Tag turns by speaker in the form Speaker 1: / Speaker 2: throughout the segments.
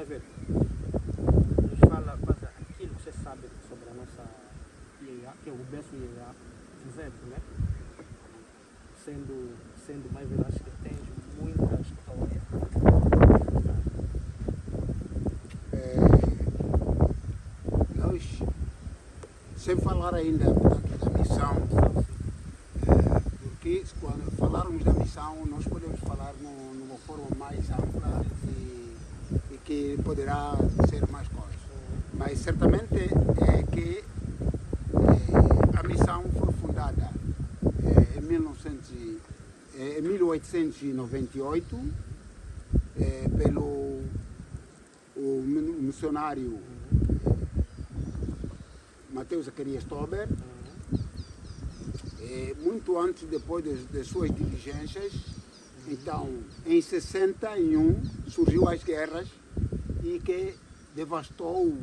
Speaker 1: Mas velho, nos fala quase aquilo que você sabe sobre a nossa IEA, que é o berço IEA, por exemplo, né? Sendo mais velho, acho que tens muitas histórias.
Speaker 2: Nós, sem falar ainda portanto, da missão, porque quando falarmos da missão, nós podemos falar numa forma mais ampla e que poderá ser mais coisas. Mas certamente é que a missão foi fundada em 1898 pelo o missionário Mateus Zacarias Tober, muito antes, depois das suas diligências. Então, em 61 surgiu as guerras e que devastou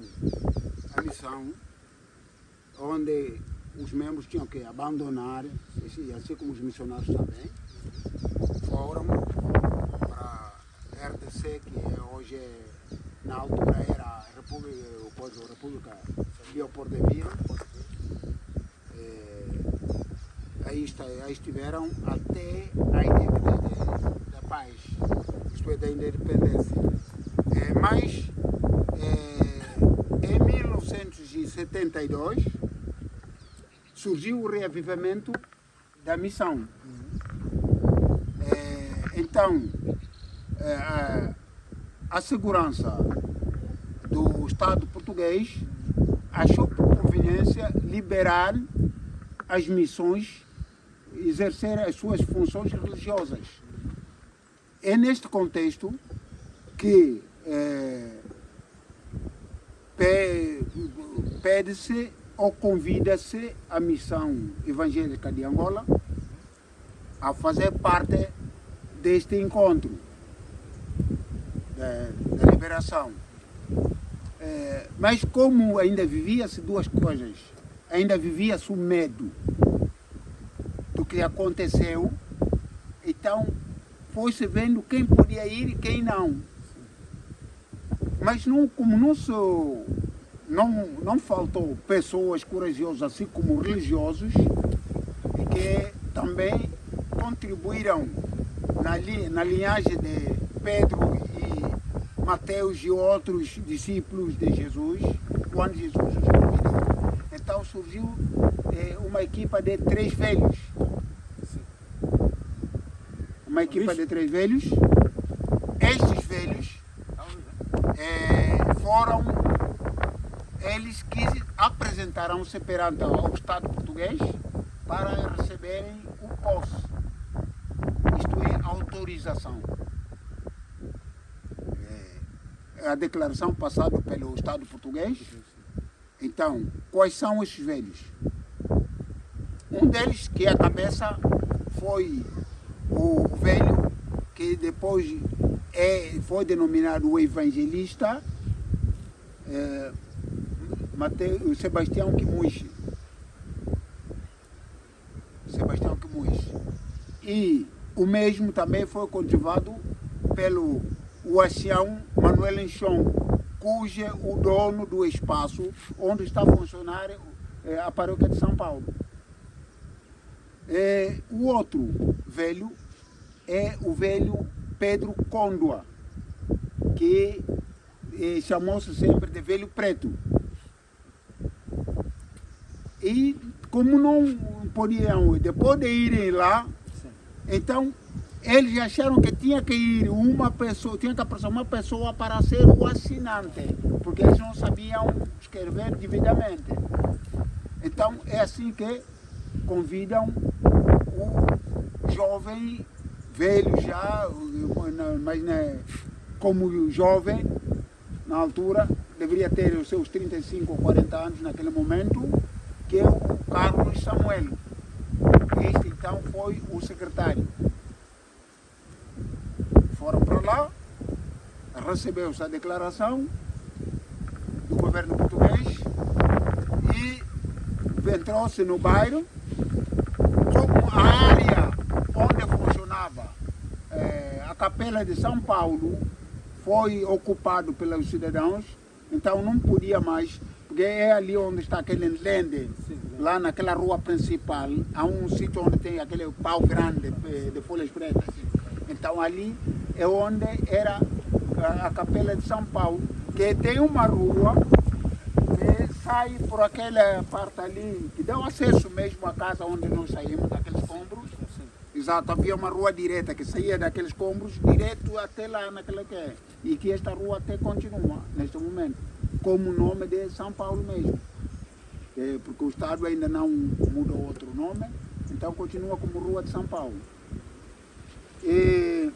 Speaker 2: a missão, onde os membros tinham que abandonar, assim como os missionários também, foram para a RDC, que hoje na altura era a República Leopoldville. Aí estiveram até a década da paz, isto é, da independência. Mas em 1972 surgiu o reavivamento da missão. Então, a segurança do Estado português achou por conveniência liberar as missões, exercer as suas funções religiosas. É neste contexto que pede-se ou convida-se a missão evangélica de Angola a fazer parte deste encontro da liberação. Mas como ainda vivia-se duas coisas, ainda vivia-se o medo do que aconteceu, então foi-se vendo quem podia ir e quem não. Mas como não faltou pessoas corajosas, assim como religiosos, que também contribuíram na linhagem de Pedro e Mateus e outros discípulos de Jesus, quando Jesus os convidou. Então surgiu uma equipa de 3 velhos. Uma equipa de 3 velhos. Estes velhos foram eles que apresentaram-se perante ao Estado português para receberem o POS, isto é, a autorização. A declaração passada pelo Estado português. Então, quais são esses velhos? Um deles, que é a cabeça, foi o velho que depois foi denominado o evangelista, Sebastião Quimuixe. E o mesmo também foi cultivado pelo Ancião Manuel Enchon, cujo o dono do espaço onde está a funcionar a paróquia de São Paulo. O outro velho é o velho Pedro Côndoa, que chamou-se sempre de velho preto. E como não podiam, depois de irem lá, então eles acharam que tinha que ir uma pessoa para ser o assinante, porque eles não sabiam escrever devidamente. Então é assim que convidam o jovem, velho já, mas como jovem, na altura, deveria ter os seus 35 ou 40 anos naquele momento, que é o Carlos Samuel. Este então foi o secretário. Foram para lá, recebeu-se a declaração do governo português e entrou-se no bairro. Como a área onde funcionava a Capela de São Paulo foi ocupado pelos cidadãos, então não podia mais, porque é ali onde está aquele lende, lá naquela rua principal, há um sítio onde tem aquele pau grande de folhas pretas. Então ali é onde era a Capela de São Paulo, que tem uma rua que sai por aquela parte ali, que dá acesso mesmo à casa onde nós saímos, daqueles escombros. Exato, havia uma rua direta que saía daqueles escombros direto até lá naquela que é. E que esta rua até continua neste momento, como o nome de São Paulo mesmo. Porque o Estado ainda não mudou outro nome, então continua como Rua de São Paulo. E,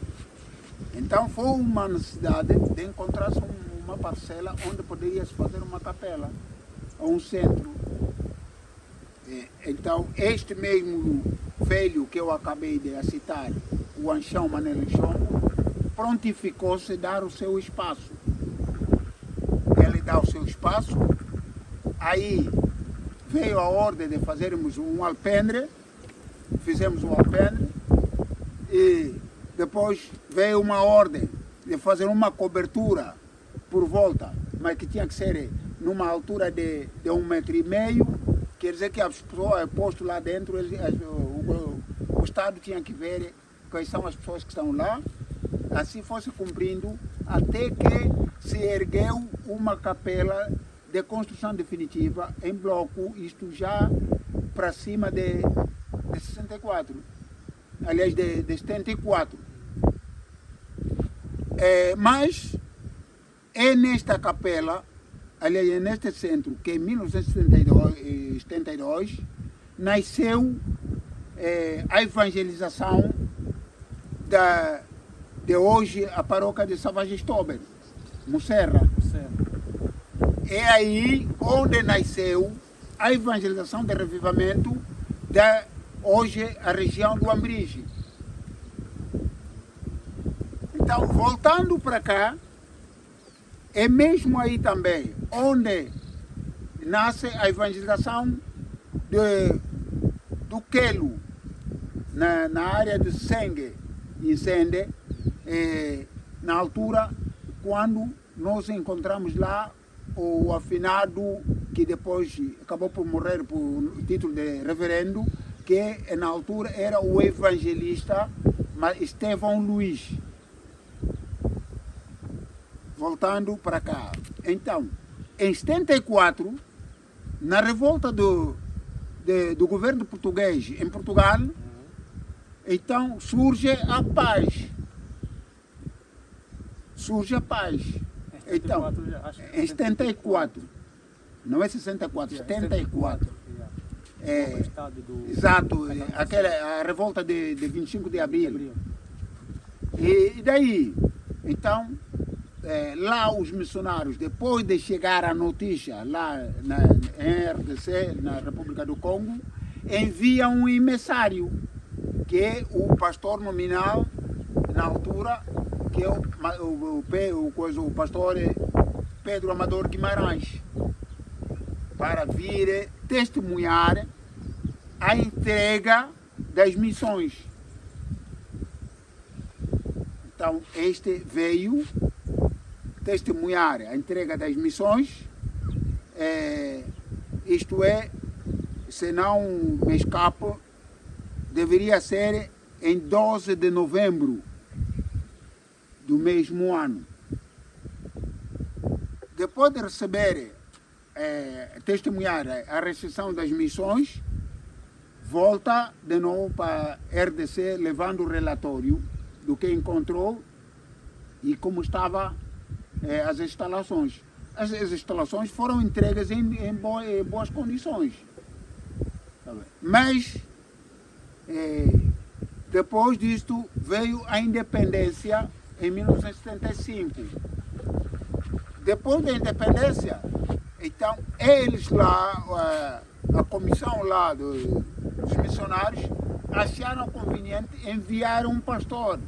Speaker 2: então foi uma necessidade de encontrar-se uma parcela onde poderia-se fazer uma capela, ou um centro. Então este mesmo velho que eu acabei de citar, o Anchão Manelo Chongo, prontificou-se a dar o seu espaço. Ele dá o seu espaço, aí veio a ordem de fazermos um alpendre, fizemos um alpendre, e depois veio uma ordem de fazer uma cobertura por volta, mas que tinha que ser numa altura de 1,5 metro, quer dizer que as pessoas posto lá dentro, o Estado tinha que ver quais são as pessoas que estão lá, assim fosse cumprindo, até que se ergueu uma capela de construção definitiva em bloco, isto já para cima de 64, aliás de 74. Mas é nesta capela, aliás é neste centro, que em 1972 nasceu a evangelização de hoje a paróquia de Savagestober, Musserra. É aí onde nasceu a evangelização de revivamento da hoje a região do Ambrige. Então, voltando para cá, é mesmo aí também onde nasce a evangelização do Quelo, na área de Sengue, em Sende, na altura quando nós encontramos lá o afinado que depois acabou por morrer por título de reverendo, que na altura era o evangelista Estevão Luiz. Voltando para cá. Então, em 74, na revolta do governo português em Portugal, então surge a paz. Surge a paz. Então, em 74, não é 64, 74. Exato, a revolta de 25 de abril. E daí, então, lá os missionários, depois de chegar a notícia lá em RDC, na República do Congo, enviam um emissário, que é o pastor nominal, na altura, que é o pastor Pedro Amador Guimarães, para vir testemunhar a entrega das missões. Então, este veio testemunhar a entrega das missões, isto é, se não me escapo, deveria ser em 12 de novembro do mesmo ano. Depois de receber, testemunhar a recepção das missões, volta de novo para a RDC levando o relatório do que encontrou e como estava as instalações. As instalações foram entregues em boas condições. Mas, depois disto, veio a independência em 1975. Depois da independência, então, eles lá, a comissão lá dos missionários, acharam conveniente enviar um pastor.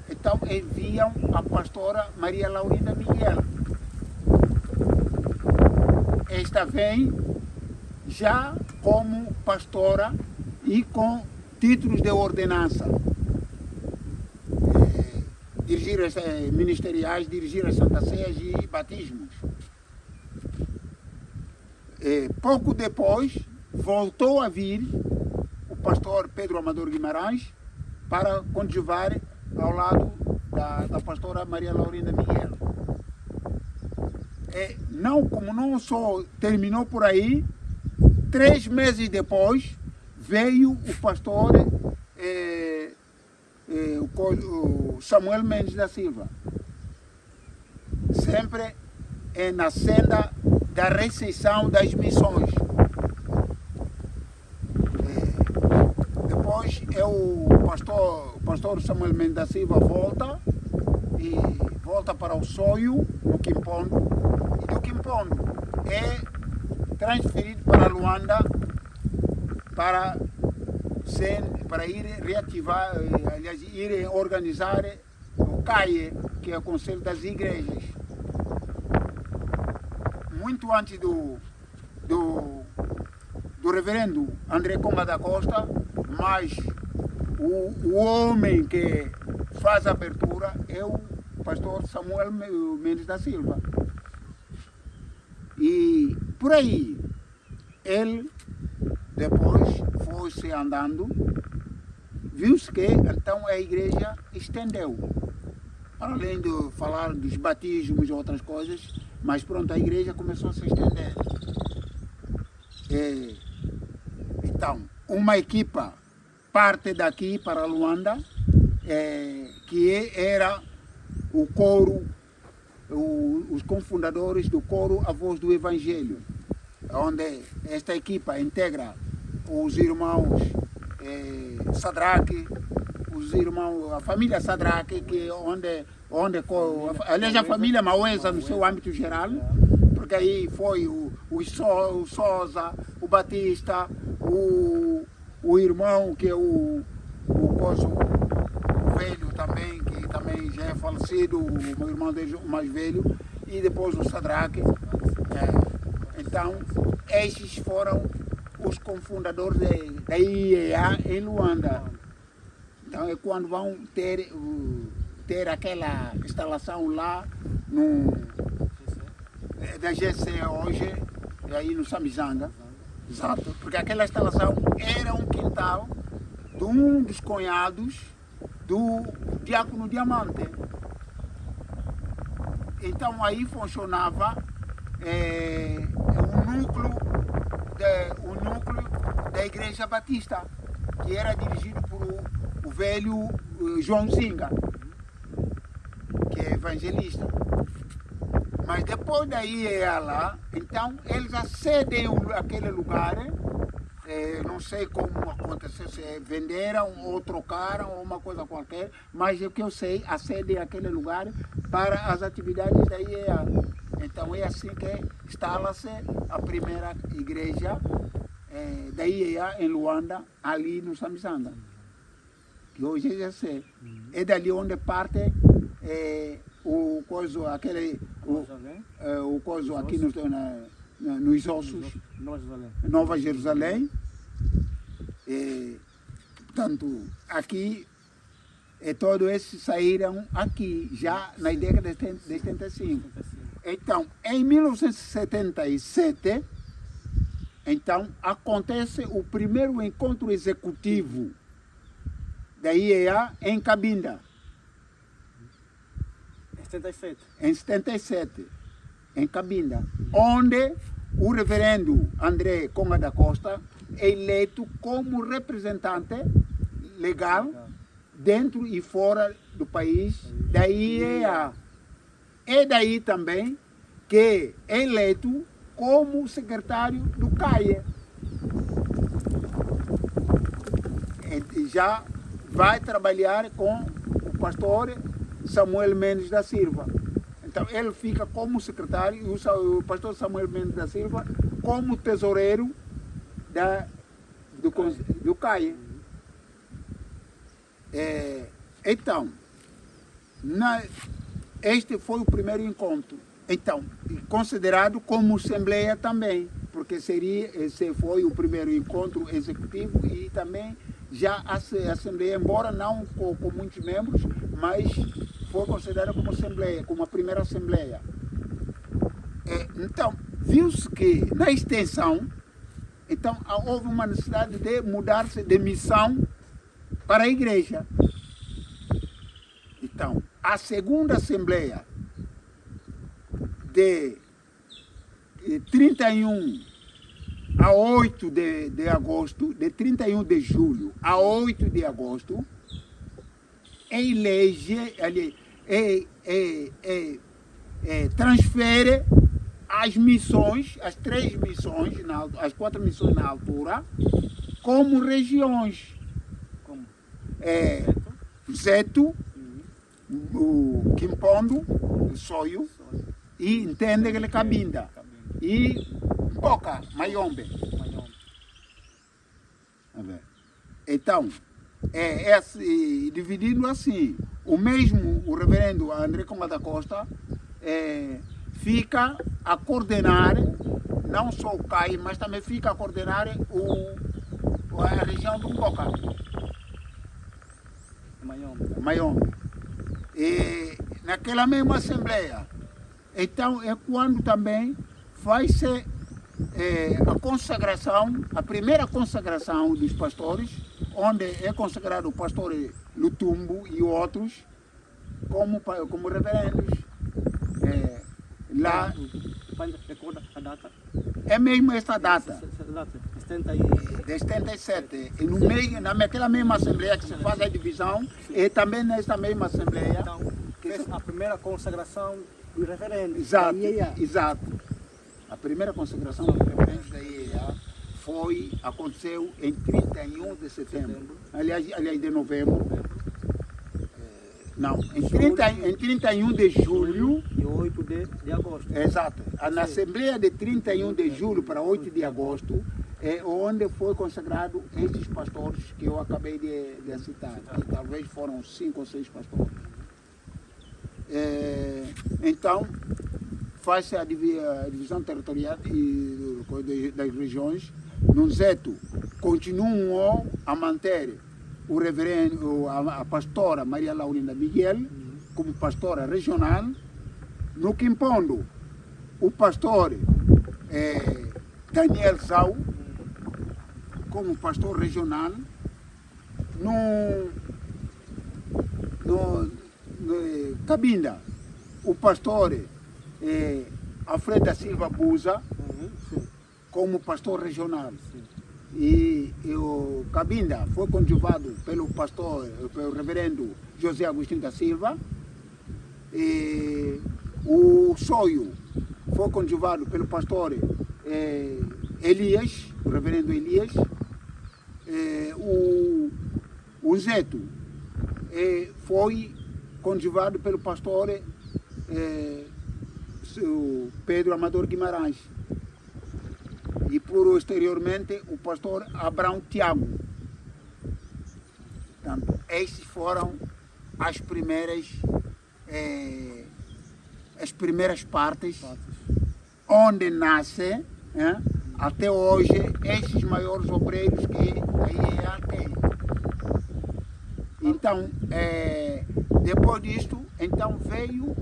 Speaker 2: Então enviam a pastora Maria Laurinda Miguel. Esta vem já como pastora e com títulos de ordenança. dirigir as ministeriais, dirigir as Santas Ceias e batismos. Pouco depois, voltou a vir o pastor Pedro Amador Guimarães para coadjuvar ao lado da pastora Maria Laurina Miguel. Como não só terminou por aí, 3 meses depois veio o pastor o Samuel Mendes da Silva, sempre na senda da recepção das missões. Depois o pastor Samuel Mendes da Silva volta para o Soio, no Quimpondo, e do Quimpondo é transferido para Luanda para ir reativar, aliás, ir organizar o CAIE, que é o Conselho das Igrejas. Muito antes do reverendo André Conga da Costa, mas o homem que faz a abertura é o pastor Samuel Mendes da Silva. E por aí, ele depois foi-se andando, viu-se que então a igreja estendeu. Além de falar dos batismos e outras coisas, mas pronto, a igreja começou a se estender. Então, uma equipa parte daqui para Luanda, que era o coro, os cofundadores do coro A Voz do Evangelho, onde esta equipa integra os irmãos Sadraque, os irmãos, a família Sadraque, que aliás, a família Mauesa no seu âmbito geral, porque aí foi o Souza, o Batista, o irmão que é o velho também, que também já é falecido, o meu irmão dele, o mais velho, e depois o Sadraque. Então, estes foram os cofundadores da IEA em Luanda. Então, é quando vão ter aquela instalação lá da GC hoje, aí no Samizanga. Exato, porque aquela instalação era um quintal de um dos cunhados do Diácono Diamante. Então aí funcionava o núcleo da Igreja Batista, que era dirigido por o velho João Zinga, que é evangelista. Mas depois daí lá, então eles acedem aquele lugar, não sei como aconteceu, se venderam ou trocaram ou uma coisa qualquer, mas o que eu sei, acedem aquele lugar para as atividades da IEA. Então é assim que instala-se a primeira igreja da IEA em Luanda, ali no Samizanga, que hoje já sei. É dali onde parte o coiso, aquele, o coiso aqui nos ossos, Nova Jerusalém. Portanto, aqui, todos esses saíram aqui, já na década de 75. Então, em 1977, então, acontece o primeiro encontro executivo da IEA em Cabinda. Em 77, em Cabinda, onde o reverendo André Conga da Costa é eleito como representante legal dentro e fora do país da IEA. É daí também que é eleito como secretário do CAIE. Já vai trabalhar com o pastor Samuel Mendes da Silva. Então ele fica como secretário e o pastor Samuel Mendes da Silva como tesoureiro do CAIE. Então, este foi o primeiro encontro. Então, considerado como assembleia também, porque esse foi o primeiro encontro executivo e também já a assembleia, embora não com muitos membros, mas foi considerada como assembleia, como a primeira assembleia. Então, viu-se que na extensão, então houve uma necessidade de mudar-se de missão para a igreja. Então, a segunda assembleia de 31 a 8 de agosto, de 31 de julho a 8 de agosto, transfere as missões, as 3 missões, as 4 missões na altura, como regiões.
Speaker 1: Como?
Speaker 2: Zeto, o Quimpondo, o Soio, e entende que ele Cabinda. E Boca, Mayombe. Então, dividindo assim, o reverendo André Conga da Costa fica a coordenar, não só o CAI, mas também fica a coordenar a região do Boca. Mayombe. E naquela mesma assembleia, então é quando também faz-se a consagração, a primeira consagração dos pastores, onde é consagrado o pastor Lutumbo e outros como reverendos. Lá
Speaker 1: Recorda a data?
Speaker 2: é mesmo esta data,
Speaker 1: de
Speaker 2: 77. E no meio, naquela mesma assembleia que se faz a divisão, e também nesta mesma assembleia.
Speaker 1: Então, que é a primeira consagração do referendo.
Speaker 2: Exato,
Speaker 1: da IEA.
Speaker 2: exato. A primeira consagração dos reverendos da IEA aconteceu em 31 de setembro, aliás de novembro. Não, em 31 de julho.
Speaker 1: E 8 de agosto.
Speaker 2: Exato. Na Assembleia de 31 de julho para 8 de agosto é onde foi consagrado estes pastores que eu acabei de citar. E talvez foram 5 ou 6 pastores. Então, faz-se a divisão territorial das regiões. No Zeto, continuam a manter o reverendo, a pastora Maria Laurina Miguel como pastora regional. No Quimpondo, o pastor Daniel Zau como pastor regional. No Cabinda, o pastor Alfredo da Silva Busa como pastor regional. E o Cabinda foi conjugado pelo reverendo José Agostinho da Silva. E o Soio foi conjugado pelo pastor Elias, o reverendo Elias. O Zeto foi conjugado pelo pastor Pedro Amador Guimarães. E posteriormente o pastor Abraão Tiago. Portanto, estes foram as primeiras partes onde nasce até hoje estes maiores obreiros que a IEA tem. Então, depois disto, então veio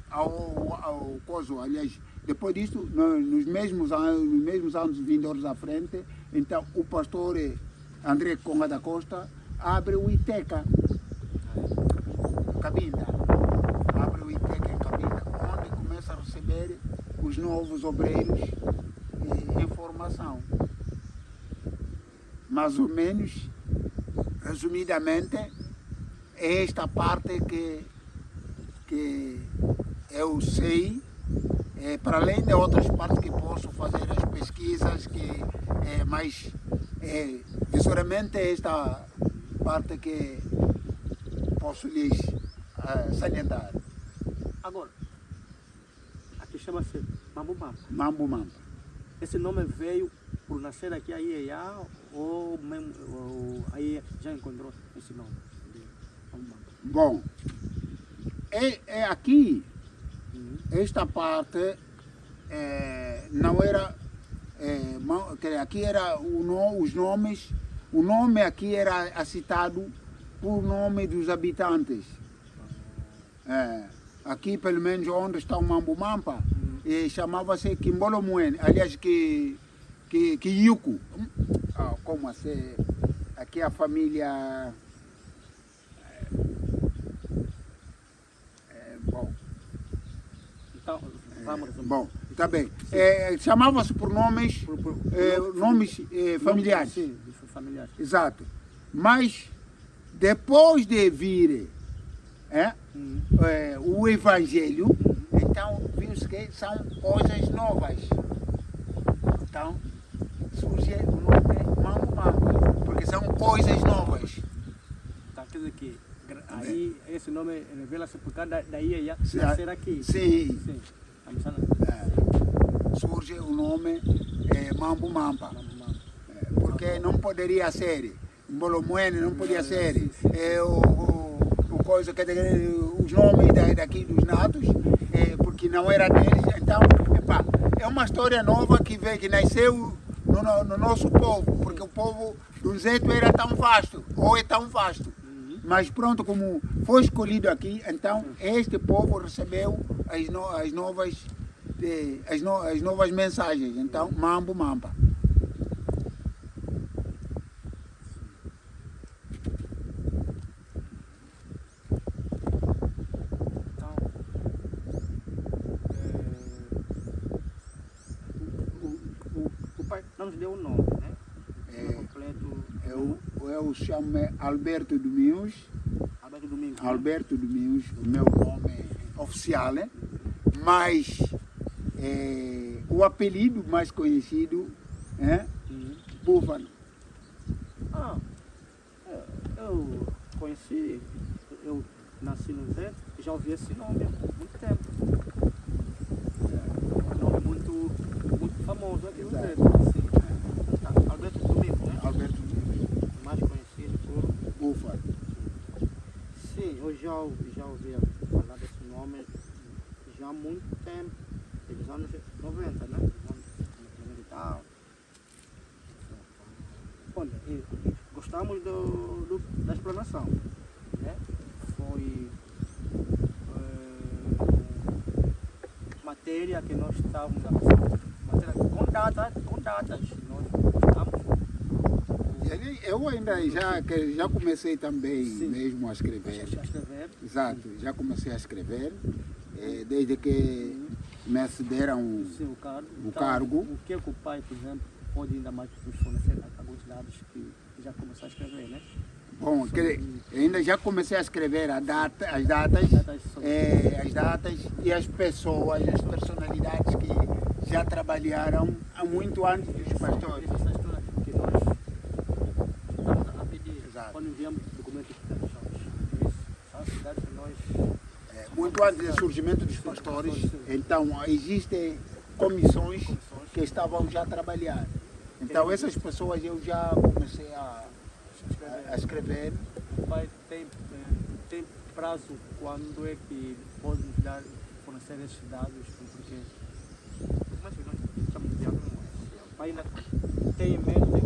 Speaker 2: ao coso, aliás, depois disso, nos mesmos anos vindouros à frente, então o pastor André Conga da Costa abre o ITECA Cabinda. Abre o ITECA em Cabinda, onde começa a receber os novos obreiros em formação. Mais ou menos, resumidamente, é esta parte que eu sei. Para além de outras partes que posso fazer as pesquisas, mas tesouramente esta parte que posso lhes salientar.
Speaker 1: Agora, aqui chama-se Mambo Mambo.
Speaker 2: Mambo Mambo.
Speaker 1: Esse nome veio por nascer aqui a IEA ou aí já encontrou esse nome? Mambo Mambo.
Speaker 2: Bom, aqui. Esta parte não era, aqui era os nomes, o nome aqui era citado por nome dos habitantes. Aqui, pelo menos, onde está o Mambo Mampa, chamava-se Quimbolomuene, aliás, Kiyuku. Como assim? Aqui a família... bom.
Speaker 1: Então, vamos resumir.
Speaker 2: Bom, está bem. Chamava-se por nomes, nomes familiares.
Speaker 1: Sim, familiares.
Speaker 2: Exato. Mas, depois de vir o Evangelho, então viu-se que são coisas novas. Então, surge o nome Mambo Mambo, porque são coisas novas.
Speaker 1: Tá, quer dizer que aí esse nome revela-se por causa da Ieia
Speaker 2: Sim.
Speaker 1: nascer aqui.
Speaker 2: Sim.
Speaker 1: Sim.
Speaker 2: Surge o nome Mambo Mampa.
Speaker 1: Mambo Mampa.
Speaker 2: Porque não poderia ser. Mbolomuene não podia ser. O coisa que os nomes daqui dos natos, porque não era deles. Então, é uma história nova que veio, que nasceu no nosso povo, porque o povo do Zeto era tão vasto, ou é tão vasto. Mas pronto, como foi escolhido aqui, então este povo recebeu as novas mensagens. Então, Mambo Mampa.
Speaker 1: Então, o pai não nos deu o nome, né? O nome completo.
Speaker 2: Eu chamo Alberto Domingos.
Speaker 1: Alberto Domingos.
Speaker 2: Alberto Domingos, o meu nome oficial, né? Mas o apelido mais conhecido é Búfalo.
Speaker 1: Eu conheci, eu nasci no Zé, já ouvi esse nome há muito tempo. É um nome muito famoso aqui no Zé. Assim. Alberto Domingos, né?
Speaker 2: Alberto Domingos.
Speaker 1: Mais conhecido por
Speaker 2: Búfalo.
Speaker 1: Sim, eu já ouvi falar desse nome já há muito tempo, dos anos 90, né? Dos anos 90 e tal. Olha, gostamos da explanação, né? Foi matéria que nós estávamos a fazer, matéria com datas, nós gostamos.
Speaker 2: Eu ainda já comecei também mesmo a escrever.
Speaker 1: A escrever.
Speaker 2: Exato, já comecei a escrever, desde que me acederam o cargo.
Speaker 1: O que o pai, por exemplo, pode ainda mais nos fornecer alguns dados que já começou a escrever, né?
Speaker 2: Bom, ainda já comecei a escrever as datas e as pessoas, as personalidades que já trabalharam há muito antes dos pastores.
Speaker 1: Essa história que nós estamos a pedir,
Speaker 2: Exato.
Speaker 1: quando enviamos documentos para os são as cidades que nós...
Speaker 2: Muito antes do surgimento dos pastores, então existem comissões que estavam já a trabalhar. Então essas pessoas eu já comecei a escrever.
Speaker 1: O pai tem prazo quando é que pode nos fornecer esses dados, porque... Mas nós estamos de acordo, o pai ainda tem em mente